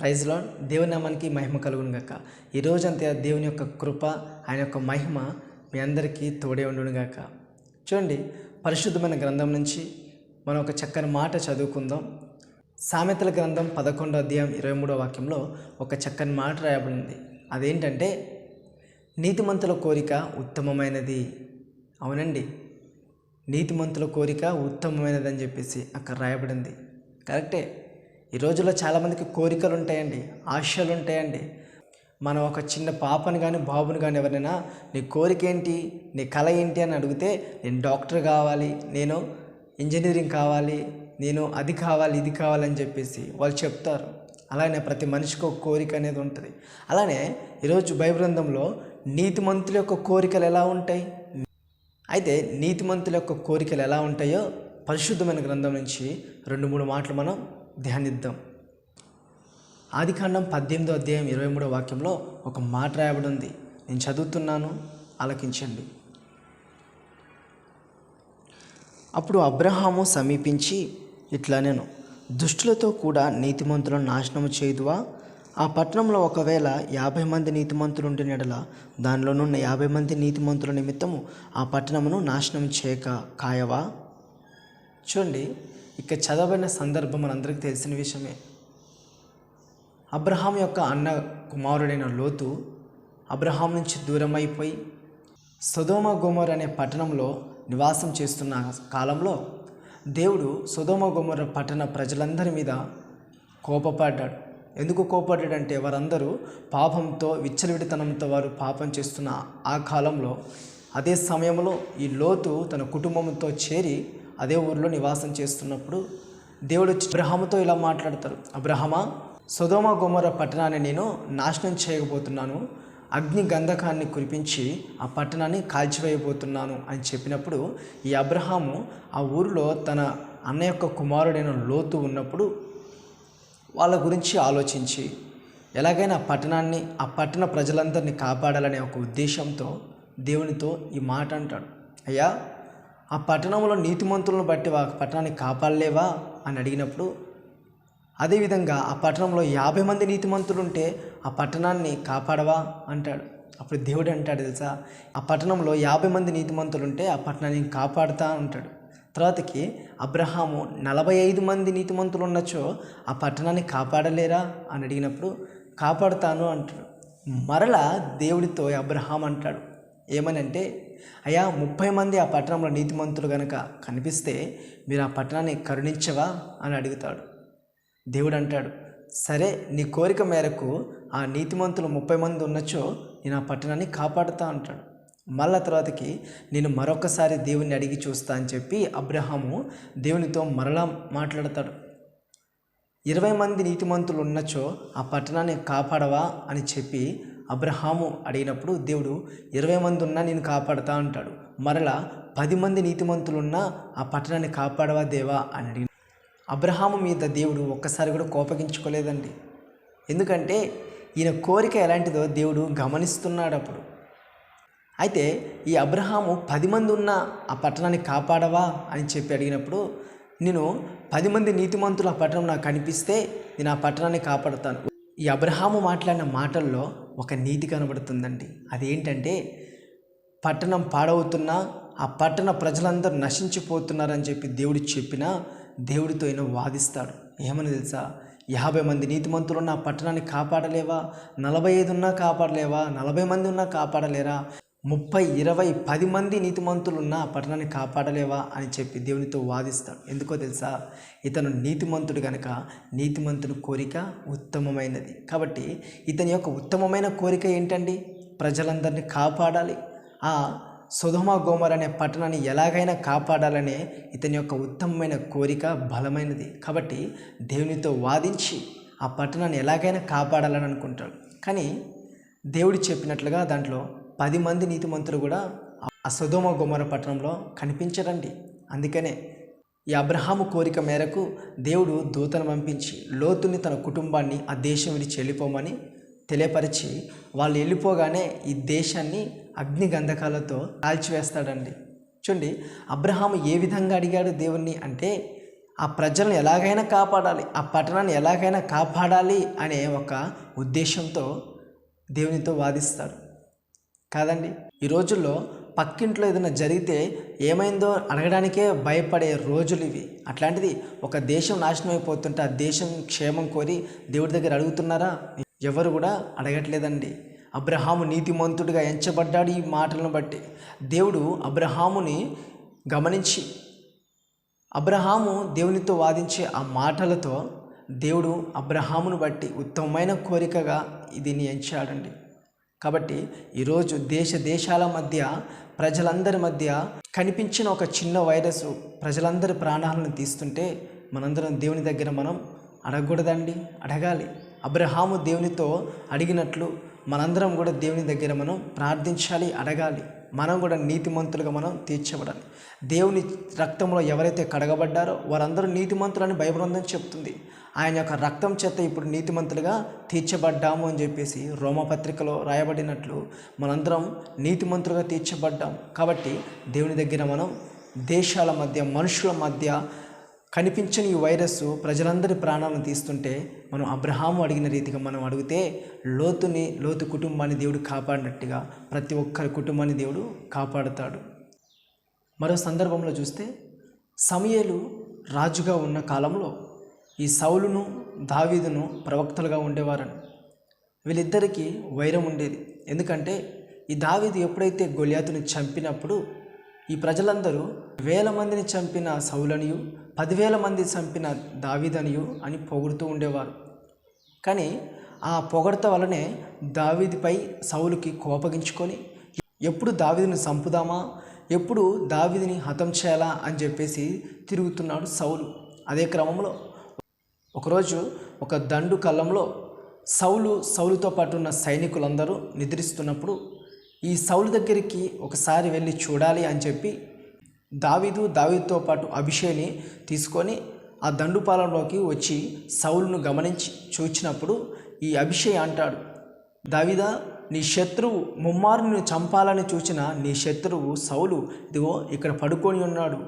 Praise lord. దేవుని నామానికి మహిమ కలుగును గాక. ఈ రోజంతా దేవుని యొక్క కృప, ఆయన యొక్క మహిమ మీ అందరికీ తోడే ఉండును గాక. చూడండి, పరిశుద్ధమైన గ్రంథం నుంచి మనం ఒక చక్కని మాట చదువుకుందాం. సామెతల గ్రంథం 11వ అధ్యాయం 23వ వాక్యంలో ఒక చక్కని మాట రాయబడింది. అదేంటంటే, నీతిమంతుల కోరిక ఉత్తమమైనది. అవునండి, నీతిమంతుల కోరిక ఉత్తమమైనది అని చెప్పేసి అక్కడ రాయబడింది. కరెక్టే. ఈ రోజుల్లో చాలామందికి కోరికలు ఉంటాయండి, ఆశలు ఉంటాయండి. మనం ఒక చిన్న పాపను కానీ బాబుని కానీ ఎవరైనా నీ కోరిక ఏంటి, నీ కళ ఏంటి అని అడిగితే, నేను డాక్టర్ కావాలి, నేను ఇంజనీరింగ్ కావాలి, నేను అది కావాలి ఇది కావాలని చెప్పేసి వాళ్ళు చెప్తారు. అలానే ప్రతి మనిషికి ఒక కోరిక అనేది ఉంటుంది. అలానే ఈరోజు బైబిల్ గ్రంథంలో నీతిమంతుల యొక్క కోరికలు ఎలా ఉంటాయి, అయితే నీతిమంతుల యొక్క కోరికలు ఎలా ఉంటాయో పరిశుద్ధమైన గ్రంథం నుంచి 2-3 మాటలు మనం ధ్యానిద్దాం. ఆదికాండం 18వ అధ్యాయం 23వ వాక్యంలో ఒక మాట రాయబడి ఉంది. నేను చదువుతున్నాను, ఆలకించండి. అప్పుడు అబ్రహాము సమీపించి ఇట్లా, నేను దుష్టులతో కూడా నీతిమంతులను నాశనం చేయుదువా? ఆ పట్టణంలో ఒకవేళ 50 మంది నీతిమంతులు ఉండిన యెడల దానిలోనున్న 50 మంది నీతిమంతుల నిమిత్తము ఆ పట్టణమును నాశనం చేయక కాయవా? చూడండి, ఇక చదవబడిన సందర్భం మనందరికీ తెలిసిన విషయమే. అబ్రహాం యొక్క అన్న కుమారుడైన లోతు అబ్రహాం నుంచి దూరం అయిపోయి సొదొమ గొమొర్రా అనే పట్టణంలో నివాసం చేస్తున్న కాలంలో దేవుడు సొదొమ గొమొర్రా పట్టణ ప్రజలందరి మీద కోపపడ్డాడు. ఎందుకు కోపడ్డాడంటే, వారందరూ పాపంతో విచ్చలవిడితనంతో వారు పాపం చేస్తున్న ఆ కాలంలో, అదే సమయంలో ఈ లోతు తన కుటుంబంతో చేరి అదే ఊరిలో నివాసం చేస్తున్నప్పుడు దేవుడు వచ్చి అబ్రహాముతో ఇలా మాట్లాడతారు. అబ్రహమా, సొదొమ గొమొర్రా పట్టణాన్ని నేను నాశనం చేయకపోతున్నాను, అగ్ని గంధకాన్ని కురిపించి ఆ పట్టణాన్ని కాల్చివేయబోతున్నాను అని చెప్పినప్పుడు, ఈ అబ్రహాము ఆ ఊరిలో తన అన్న యొక్క కుమారుడైన లోతు ఉన్నప్పుడు వాళ్ళ గురించి ఆలోచించి ఎలాగైనా ఆ పట్టణ ప్రజలందరినీ కాపాడాలనే ఒక ఉద్దేశంతో దేవునితో ఈ మాట అంటాడు. అయ్యా, ఆ పట్టణంలో నీతిమంతులను బట్టి ఆ పట్టణాన్ని కాపాడలేవా అని అడిగినప్పుడు, అదేవిధంగా ఆ పట్టణంలో 50 మంది నీతిమంతులు ఉంటే ఆ పట్టణాన్ని కాపాడవా అంటాడు. అప్పుడు దేవుడు అంటాడు, తెలుసా, ఆ పట్టణంలో 50 మంది నీతిమంతులు ఉంటే ఆ పట్టణాన్ని కాపాడుతా అంటాడు. తర్వాతకి అబ్రహాము 45 మంది నీతిమంతులు ఉన్నచో ఆ పట్టణాన్ని కాపాడలేరా అని అడిగినప్పుడు, కాపాడుతాను అంటాడు. మరలా దేవుడితో అబ్రహాం అంటాడు ఏమనంటే, అయ్యా, 30 మంది ఆ పట్టణంలో నీతిమంతులు కనుక కనిపిస్తే మీరు ఆ పట్టణాన్ని కరుణించవా అని అడుగుతాడు. దేవుడు అంటాడు, సరే, నీ కోరిక మేరకు ఆ నీతిమంతులు 30 మంది ఉన్నచో నేను ఆ పట్టణాన్ని కాపాడుతా అంటాడు. మళ్ళా తర్వాతకి నేను మరొకసారి దేవుణ్ణి అడిగి చూస్తా అని చెప్పి అబ్రహాము దేవునితో మరలా మాట్లాడతాడు. 20 మంది నీతిమంతులు ఉన్నచో ఆ పట్టణాన్ని కాపాడవా అని చెప్పి అబ్రహాము అడిగినప్పుడు దేవుడు 20 మంది ఉన్నా నేను కాపాడుతా అంటాడు. మరలా 10 మంది నీతిమంతులున్నా ఆ పట్టణాన్ని కాపాడవా దేవా అని అడిగి అబ్రహాము మీద దేవుడు ఒక్కసారి కూడా కోపగించుకోలేదండి. ఎందుకంటే ఈయన కోరిక ఎలాంటిదో దేవుడు గమనిస్తున్నాడు అప్పుడు. అయితే ఈ అబ్రహాము 10 మంది ఉన్న ఆ పట్టణాన్ని కాపాడవా అని చెప్పి అడిగినప్పుడు, నేను 10 మంది నీతిమంతులు ఆ పట్టణం నాకు కనిపిస్తే నేను ఆ పట్టణాన్ని కాపాడుతాను. ఈ అబ్రహాము మాట్లాడిన మాటల్లో ఒక నీతి కనబడుతుందండి. అదేంటంటే, పట్టణం పాడవుతున్నా ఆ పట్టణ ప్రజలందరూ నశించిపోతున్నారని చెప్పి దేవుడు చెప్పినా దేవుడితో ఈయన వాదిస్తాడు. ఏమని తెలుసా, 50 మంది నీతిమంతులు ఉన్న ఆ పట్టణాన్ని కాపాడలేవా? 45 ఉన్నా కాపాడలేవా? 40 మంది ఉన్నా కాపాడలేరా? 30, 20, 10 మంది నీతిమంతులు ఉన్న ఆ పట్టణాన్ని కాపాడలేవా అని చెప్పి దేవునితో వాదిస్తాడు. ఎందుకో తెలుసా, ఇతను నీతిమంతుడు కనుక నీతిమంతుడి కోరిక ఉత్తమమైనది. కాబట్టి ఇతని యొక్క ఉత్తమమైన కోరిక ఏంటండి? ప్రజలందరినీ కాపాడాలి. ఆ సొదొమ గొమొర్రా అనే పట్టణాన్ని ఎలాగైనా కాపాడాలనే ఇతని యొక్క ఉత్తమమైన కోరిక బలమైనది. కాబట్టి దేవునితో వాదించి ఆ పట్టణాన్ని ఎలాగైనా కాపాడాలని అనుకుంటాడు. కానీ దేవుడు చెప్పినట్లుగా దాంట్లో 10 మంది నీతిమంతులు కూడా ఆ సొదొమ గొమొర్రా పట్టణంలో కనిపించరండి. అందుకనే ఈ అబ్రహాము కోరిక మేరకు దేవుడు దూతను పంపించి లోతుని తన కుటుంబాన్ని ఆ దేశం విడిచి వెళ్ళిపోమని తెలియపరిచి, వాళ్ళు వెళ్ళిపోగానే ఈ దేశాన్ని అగ్ని గంధకాలతో కాల్చివేస్తాడండి. చూడండి, అబ్రహాము ఏ విధంగా అడిగాడు దేవుణ్ణి అంటే, ఆ ప్రజలను ఎలాగైనా కాపాడాలి, ఆ పట్టణాన్ని ఎలాగైనా కాపాడాలి అనే ఒక ఉద్దేశంతో దేవునితో వాదిస్తాడు కాదండి. ఈ రోజుల్లో పక్కింట్లో ఏదైనా జరిగితే ఏమైందో అడగడానికే భయపడే రోజులు ఇవి. అట్లాంటిది ఒక దేశం నాశనం అయిపోతుంటే ఆ దేశం క్షేమం కోరి దేవుడి దగ్గర అడుగుతున్నారా? ఎవరు కూడా అడగట్లేదండి. అబ్రహాము నీతిమంతుడిగా ఎంచబడ్డాడు. ఈ మాటలను బట్టి దేవుడు అబ్రహాముని గమనించి, అబ్రహాము దేవునితో వాదించే ఆ మాటలతో దేవుడు అబ్రహామును బట్టి ఉత్తమమైన కోరికగా దీన్ని ఎంచాడండి. కాబట్టి ఈరోజు దేశాల మధ్య, ప్రజలందరి మధ్య కనిపించిన ఒక చిన్న వైరస్ ప్రజలందరి ప్రాణాలను తీస్తుంటే మనందరం దేవుని దగ్గర మనం అడగకూడదండి, అడగాలి. అబ్రహాము దేవునితో అడిగినట్లు మనందరం కూడా దేవుని దగ్గర మనం ప్రార్థించాలి, అడగాలి. మనం కూడా నీతిమంతులుగా మనం తీర్చబడాలి. దేవుని రక్తంలో ఎవరైతే కడగబడ్డారో వారందరూ నీతిమంతులని బైబిల్ గ్రంథం చెప్తుంది. ఆయన యొక్క రక్తం చేత ఇప్పుడు నీతిమంతులుగా తీర్చబడ్డాము అని చెప్పేసి రోమపత్రికలో రాయబడినట్లు మనందరం నీతిమంతులుగా తీర్చబడ్డాం. కాబట్టి దేవుని దగ్గర మనం దేశాల మధ్య, మనుషుల మధ్య కనిపించని ఈ వైరస్ ప్రజలందరి ప్రాణాలను తీస్తుంటే మనం అబ్రహాము అడిగిన రీతిగా మనం అడిగితే లోతు కుటుంబాన్ని దేవుడు కాపాడినట్టుగా ప్రతి ఒక్కరి కుటుంబాన్ని దేవుడు కాపాడుతాడు. మరో సందర్భంలో చూస్తే సమూయేలు రాజుగా ఉన్న కాలంలో ఈ సౌలును దావీదును ప్రవక్తలుగా ఉండేవారని. వీళ్ళిద్దరికీ వైరం ఉండేది. ఎందుకంటే ఈ దావీదు ఎప్పుడైతే గొలియాతుని చంపినప్పుడు ఈ ప్రజలందరూ 1000 మందిని చంపిన సౌలనియు 10,000 మంది చంపిన దావీదనియు అని పొగుడుతూ ఉండేవారు. కానీ ఆ పొగడత వలనే దావీదుపై సౌలుకి కోపగించుకొని ఎప్పుడు దావీదుని చంపుదామా, ఎప్పుడు దావీదుని హతం చేయాలా అని చెప్పేసి తిరుగుతున్నాడు సౌలు. అదే క్రమంలో ఒకరోజు ఒక దండు కళ్ళంలో సౌలుతో పాటు ఉన్న సైనికులందరూ నిద్రిస్తున్నప్పుడు ఈ సౌలు దగ్గరికి ఒకసారి వెళ్ళి చూడాలి అని చెప్పి దావీదుతో పాటు అభిషేక్ని తీసుకొని ఆ దండుపాలెంలోకి వచ్చి సౌలును గమనించి చూచినప్పుడు ఈ అభిషేక్ అంటాడు, దావీదా, నీ శత్రువు ముమ్మారు నిన్ను చంపాలని చూచిన నీ శత్రువు సౌలు ఇదిగో ఇక్కడ పడుకొని ఉన్నాడు.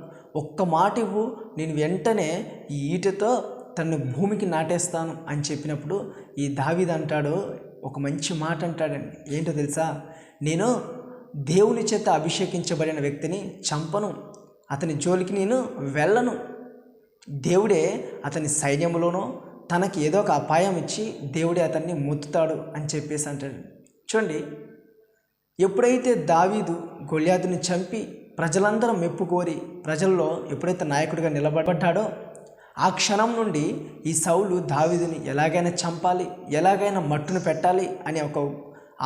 ఒక్క మాట ఇవ్వు, నేను వెంటనే ఈ ఈటతో తను భూమికి నాటేస్తాను అని చెప్పినప్పుడు ఈ దావీదు అంటాడు, ఒక మంచి మాట అంటాడండి. ఏంటో తెలుసా? నేను దేవుని చేత అభిషేకించబడిన వ్యక్తిని చంపను, అతని జోలికి నేను వెళ్ళను. దేవుడే అతని సైన్యంలోనో తనకి ఏదో ఒక అపాయం ఇచ్చి దేవుడే అతన్ని మొత్తుతాడు అని చెప్పేసి అంటాడు. చూడండి, ఎప్పుడైతే దావీదు గొలియాతుని చంపి ప్రజలందరూ మెప్పు కోరి ప్రజల్లో ఎప్పుడైతే నాయకుడిగా నిలబడ్డాడో ఆ క్షణం నుండి ఈ సౌలు దావీదుని ఎలాగైనా చంపాలి, ఎలాగైనా మట్టును పెట్టాలి అనే ఒక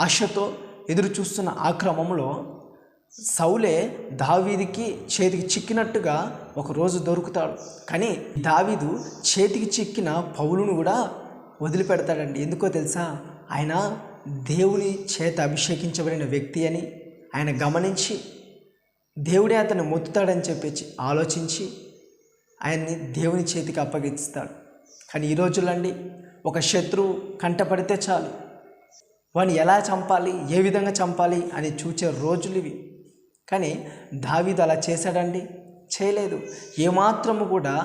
ఆశతో ఎదురు చూస్తున్న ఆ క్రమంలో సౌలే దావీదుకి చేతికి చిక్కినట్టుగా ఒకరోజు దొరుకుతాడు. కానీ దావీదు చేతికి చిక్కిన పౌలును కూడా వదిలిపెడతాడండి. ఎందుకో తెలుసా? ఆయన దేవుని చేత అభిషేకించబడిన వ్యక్తి అని ఆయన గమనించి దేవుడే అతన్ని మొత్తుతాడని చెప్పి ఆలోచించి ఆయన్ని దేవుని చేతికి అప్పగిస్తాడు. కానీ ఈ రోజులండి ఒక శత్రువు కంటపడితే చాలు వాడిని ఎలా చంపాలి, ఏ విధంగా చంపాలి అని చూచే రోజులు ఇవి. కానీ దావీదు అలా చేశాడండి? చేయలేదు. ఏమాత్రము కూడా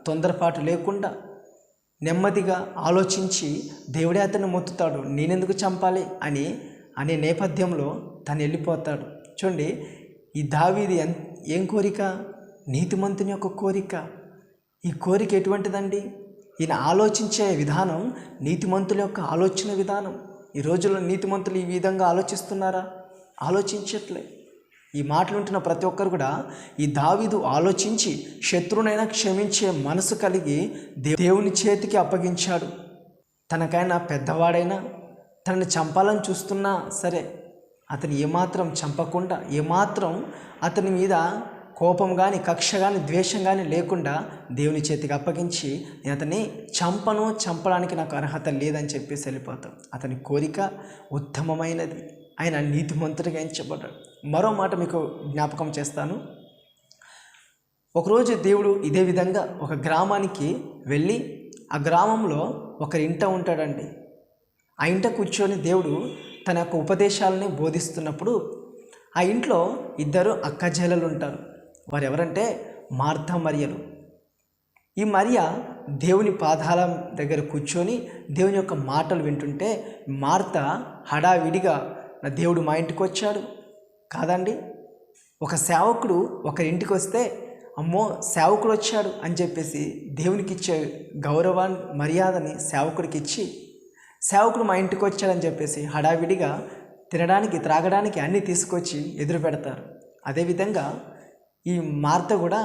తొందరపాటు లేకుండా నెమ్మదిగా ఆలోచించి దేవుడే అతన్ని మొత్తుతాడు, నేనెందుకు చంపాలి అనే నేపథ్యంలో తను వెళ్ళిపోతాడు. చూడండి, ఈ దావీదు ఏం కోరిక? నీతిమంతుని యొక్క కోరిక. ఈ కోరిక ఎటువంటిదండి? ఈయన ఆలోచించే విధానం నీతిమంతుల యొక్క ఆలోచన విధానం. ఈ రోజుల్లో నీతిమంతులు ఈ విధంగా ఆలోచిస్తున్నారా? ఆలోచించట్లే. ఈ మాటలు ఉంటున్న ప్రతి ఒక్కరు కూడా ఈ దావీదు ఆలోచించి శత్రువునైనా క్షమించే మనసు కలిగి దేవుని చేతికి అప్పగించాడు. తనకైనా పెద్దవాడైనా తనని చంపాలని చూస్తున్నా సరే అతను ఏమాత్రం చంపకుండా, ఏమాత్రం అతని మీద కోపం కానీ, కక్ష కానీ, ద్వేషం కానీ లేకుండా దేవుని చేతికి అప్పగించి నేను అతన్ని చంపడానికి నాకు అర్హత లేదని చెప్పేసి వెళ్ళిపోతాం. అతని కోరిక ఉత్తమమైనది. ఆయన నీతిమంతుడిగా ఎంచబడ్డాడు. మరో మాట మీకు జ్ఞాపకం చేస్తాను. ఒకరోజు దేవుడు ఇదే విధంగా ఒక గ్రామానికి వెళ్ళి ఆ గ్రామంలో ఒకరి ఇంట ఉంటాడండి. ఆ ఇంట కూర్చొని దేవుడు తన యొక్క ఉపదేశాలని బోధిస్తున్నప్పుడు ఆ ఇంట్లో 2 అక్కచెల్లెలు ఉంటారు. వారు ఎవరంటే మార్తా మరియలు. ఈ మరియ దేవుని పాదాల దగ్గర కూర్చొని దేవుని యొక్క మాటలు వింటుంటే మార్త హడావిడిగా నా దేవుడు మా ఇంటికి వచ్చాడు కాదండి. ఒక సేవకుడు ఒకరి ఇంటికి వస్తే అమ్మో సేవకుడు వచ్చాడు అని చెప్పేసి దేవునికి ఇచ్చే గౌరవాన్ని మర్యాదని సేవకుడికి ఇచ్చి సేవకుడు మా ఇంటికి వచ్చాడని చెప్పేసి హడావిడిగా తినడానికి త్రాగడానికి అన్నీ తీసుకొచ్చి ఎదురు పెడతారు. అదేవిధంగా ఈ మార్త కూడా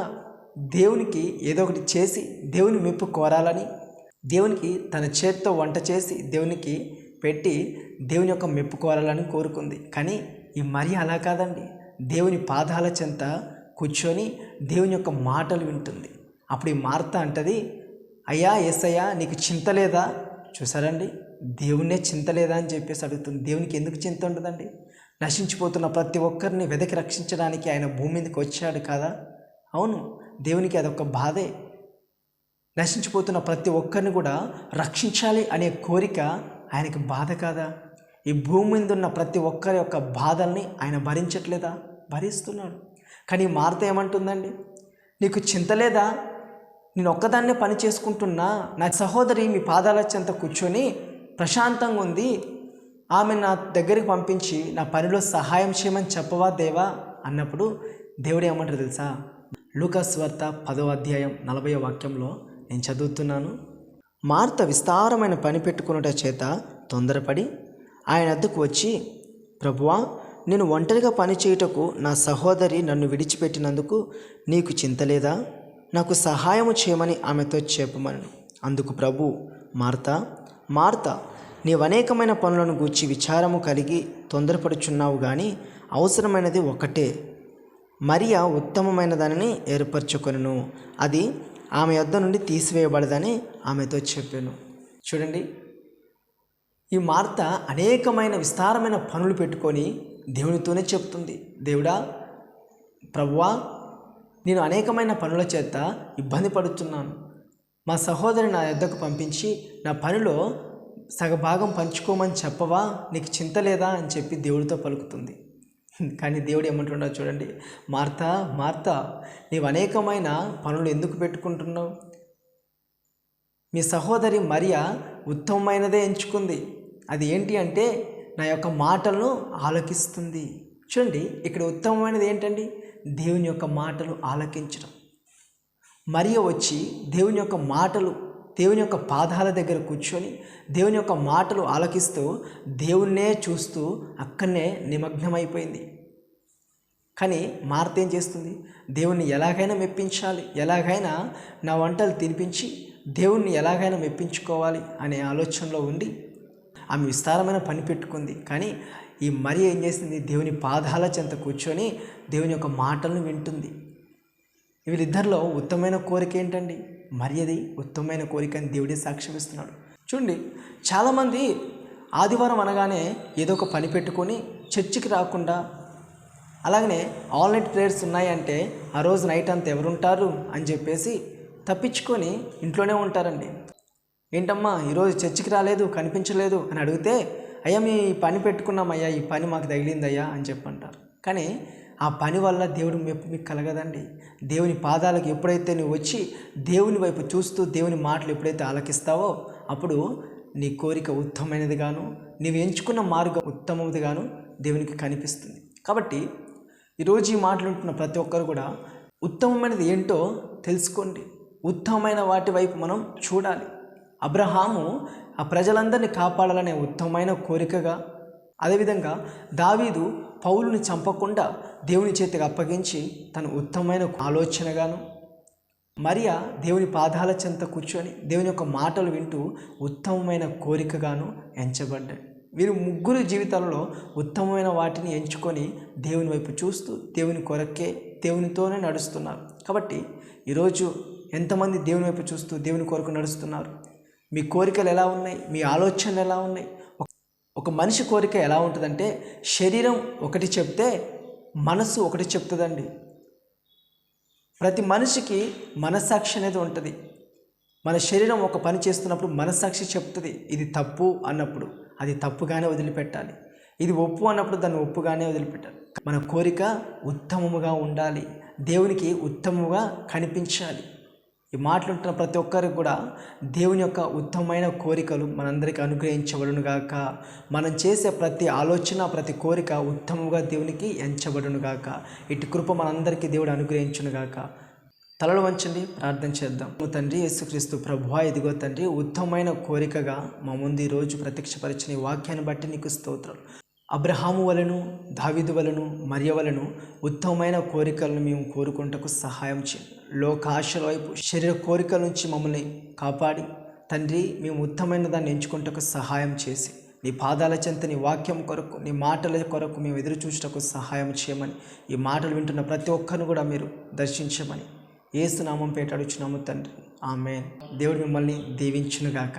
దేవునికి ఏదో ఒకటి చేసి దేవుని మెప్పు కోరాలని దేవునికి తన చేతితో వంట చేసి దేవునికి పెట్టి దేవుని యొక్క మెప్పు కోరాలని కోరుకుంది. కానీ ఈ మరి అలా కాదండి. దేవుని పాదాల చెంత కూర్చొని దేవుని యొక్క మాటలు వింటుంది. అప్పుడు ఈ మార్త అంటది, అయ్యా యేసయ్యా నీకు చింత లేదా? చూసారండి, దేవునే చింత లేదా అని చెప్పేసి అడుగుతుంది. దేవునికి ఎందుకు చింత ఉంటుందండి? నశించిపోతున్న ప్రతి ఒక్కరిని వెదకి రక్షించడానికి ఆయన భూమి మీదకి వచ్చాడు కదా. అవును, దేవునికి అదొక బాధే. నశించిపోతున్న ప్రతి ఒక్కరిని కూడా రక్షించాలి అనే కోరిక ఆయనకి బాధ కాదా? ఈ భూమి మీద ఉన్న ప్రతి ఒక్కరి యొక్క బాధల్ని ఆయన భరించట్లేదా? భరిస్తున్నాడు. కానీ మార్త ఏమంటుందండి, నీకు చింత లేదా? నేను ఒక్కదాన్నే పని చేసుకుంటున్నా, నా సహోదరి మీ పాదాల చెంత కూర్చొని ప్రశాంతంగా ఉంది, ఆమె నా దగ్గరికి పంపించి నా పనిలో సహాయం చేయమని చెప్పవా దేవా అన్నప్పుడు దేవుడు ఏమంటారు తెలుసా? లూకాసు వార్త 10వ అధ్యాయం 40వ వాక్యంలో నేను చదువుతున్నాను. మార్త విస్తారమైన పని పెట్టుకున్నట చేత తొందరపడి ఆయన వద్దకు వచ్చి, ప్రభువా, నేను ఒంటరిగా పని చేయుటకు నా సహోదరి నన్ను విడిచిపెట్టినందుకు నీకు చింత లేదా? నాకు సహాయము చేయమని ఆమెతో చెప్పమను. అందుకు ప్రభు, మార్తా మార్తా, నీవు అనేకమైన పనులను గూర్చి విచారము కలిగి తొందరపడుచున్నావు, కానీ అవసరమైనది ఒకటే. మరియ ఉత్తమమైన దానిని ఏర్పరచుకొనును, అది ఆమె యొద్ద నుండి తీసివేయబడదని ఆమెతో చెప్పాను. చూడండి, ఈ మార్త అనేకమైన విస్తారమైన పనులు పెట్టుకొని దేవునితోనే చెప్తుంది, దేవుడా, ప్రభువా, నేను అనేకమైన పనుల చేత ఇబ్బంది పడుతున్నాను, మా సహోదరి నా యొద్దకు పంపించి నా పనిలో సగభాగం పంచుకోమని చెప్పవా? నీకు చింత లేదా అని చెప్పి దేవుడితో పలుకుతుంది. కానీ దేవుడు ఏమంటున్నాడు చూడండి, మార్తా మార్తా, నీవు అనేకమైన పనులు ఎందుకు పెట్టుకుంటున్నావు? మీ సహోదరి మరియ ఉత్తమమైనదే ఎంచుకుంది. అది ఏంటి అంటే నా యొక్క మాటలను ఆలకిస్తుంది. చూడండి, ఇక్కడ ఉత్తమమైనది ఏంటండి? దేవుని యొక్క మాటలు ఆలకించడం. మరియ వచ్చి దేవుని యొక్క మాటలు, దేవుని యొక్క పాదాల దగ్గర కూర్చొని దేవుని యొక్క మాటలు ఆలకిస్తూ దేవుణ్ణే చూస్తూ అక్కడనే నిమగ్నమైపోయింది. కానీ మార్త ఏం చేస్తుంది? దేవుణ్ణి ఎలాగైనా మెప్పించాలి, ఎలాగైనా నా వంటలు తినిపించి దేవుణ్ణి ఎలాగైనా మెప్పించుకోవాలి అనే ఆలోచనలో ఉండి ఆమె విస్తారమైన పని పెట్టుకుంది. కానీ ఈ మరియ ఏం చేసింది? దేవుని పాదాల చెంత కూర్చొని దేవుని యొక్క మాటలను వింటుంది. వీళ్ళిద్దరిలో ఉత్తమమైన కోరిక ఏంటండి? మరియది ఉత్తమమైన కోరిక అని దేవుడే సాక్ష్యం ఇస్తున్నాడు. చూడండి, చాలామంది ఆదివారం అనగానే ఏదో ఒక పని పెట్టుకొని చర్చికి రాకుండా, అలాగనే ఆల్ నైట్ ప్రేయర్స్ ఉన్నాయంటే ఆ రోజు నైట్ అంతా ఎవరుంటారు అని చెప్పేసి తప్పించుకొని ఇంట్లోనే ఉంటారండి. ఏంటమ్మా ఈరోజు చర్చికి రాలేదు, కనిపించలేదు అని అడిగితే, అయ్యా మీ పని పెట్టుకున్నామయ్యా, ఈ పని మాకు తగిలిందయ్యా అని చెప్పంటారు. కానీ ఆ పని వల్ల దేవుడి మెప్పు మీకు కలగదండి. దేవుని పాదాలకు ఎప్పుడైతే నువ్వు వచ్చి దేవుని వైపు చూస్తూ దేవుని మాటలు ఎప్పుడైతే ఆలకిస్తావో అప్పుడు నీ కోరిక ఉత్తమమైనదిగాను, నీవు ఎంచుకున్న మార్గం ఉత్తమమైనదిగాను దేవునికి కనిపిస్తుంది. కాబట్టి ఈరోజు ఈ మాటలు ఉంటున్న ప్రతి ఒక్కరు కూడా ఉత్తమమైనది ఏంటో తెలుసుకోండి. ఉత్తమమైన వాటి వైపు మనం చూడాలి. అబ్రహాము ఆ ప్రజలందరినీ కాపాడాలనే ఉత్తమమైన కోరికగా, అదేవిధంగా దావీదు పౌలుని చంపకుండా దేవుని చేతికి అప్పగించి తన ఉత్తమమైన ఆలోచనగాను, మరియ దేవుని పాదాల చెంత కూర్చొని దేవుని యొక్క మాటలు వింటూ ఉత్తమమైన కోరికగాను ఎంచబడ్డాడు. వీరు ముగ్గురు జీవితాలలో ఉత్తమమైన వాటిని ఎంచుకొని దేవుని వైపు చూస్తూ దేవుని కొరకే దేవునితోనే నడుస్తున్నారు. కాబట్టి ఈరోజు ఎంతమంది దేవుని వైపు చూస్తూ దేవుని కొరకు నడుస్తున్నారు? మీ కోరికలు ఎలా ఉన్నాయి? మీ ఆలోచనలు ఎలా ఉన్నాయి? ఒక మనిషి కోరిక ఎలా ఉంటుందంటే, శరీరం ఒకటి చెప్తే మనసు ఒకటి చెప్తుందండి. ప్రతి మనిషికి మనస్సాక్షి అనేది ఉంటుంది. మన శరీరం ఒక పని చేస్తున్నప్పుడు మనస్సాక్షి చెప్తుంది ఇది తప్పు అన్నప్పుడు అది తప్పుగానే వదిలిపెట్టాలి, ఇది ఒప్పు అన్నప్పుడు దాన్ని ఒప్పుగానే వదిలిపెట్టాలి. మన కోరిక ఉత్తమముగా ఉండాలి, దేవునికి ఉత్తమముగా కనిపించాలి. ఈ మాట్లాడుతున్న ప్రతి ఒక్కరికి కూడా దేవుని యొక్క ఉత్తమమైన కోరికలు మనందరికీ అనుగ్రహించబడును గాక. మనం చేసే ప్రతి ఆలోచన, ప్రతి కోరిక ఉత్తమంగా దేవునికి ఎంచబడును గాక. ఇటు కృప మనందరికీ దేవుడు అనుగ్రహించును గాక. తలలు వంచండి, ప్రార్థన చేద్దాం. తండ్రి యేసుక్రీస్తు ప్రభువా, ఇదిగో తండ్రి, ఉత్తమమైన కోరికగా మా ముందు ఈరోజు ప్రత్యక్షపరిచిన ఈ వాక్యాన్ని బట్టి నీకు స్తోత్రాలు. అబ్రహాము వలను, దావీదు వలను, మరియ వలను ఉత్తమమైన కోరికలను మేము కోరుకుంటకు సహాయం చేయండి. లోకాశల వైపు, శరీర కోరికల నుంచి మమ్మల్ని కాపాడి తండ్రి, మేము ఉత్తమైన దాన్ని ఎంచుకుంటకు సహాయం చేసి నీ పాదాల చెంత, నీ వాక్యం కొరకు, నీ మాటల కొరకు మేము ఎదురు చూచుటకు సహాయం చేయమని, ఈ మాటలు వింటున్న ప్రతి ఒక్కరిని కూడా మీరు దర్శించమని యేసు నామం పేట అడుగుచున్నాము తండ్రి. ఆమేన్. దేవుడు మిమ్మల్ని దీవించునుగాక.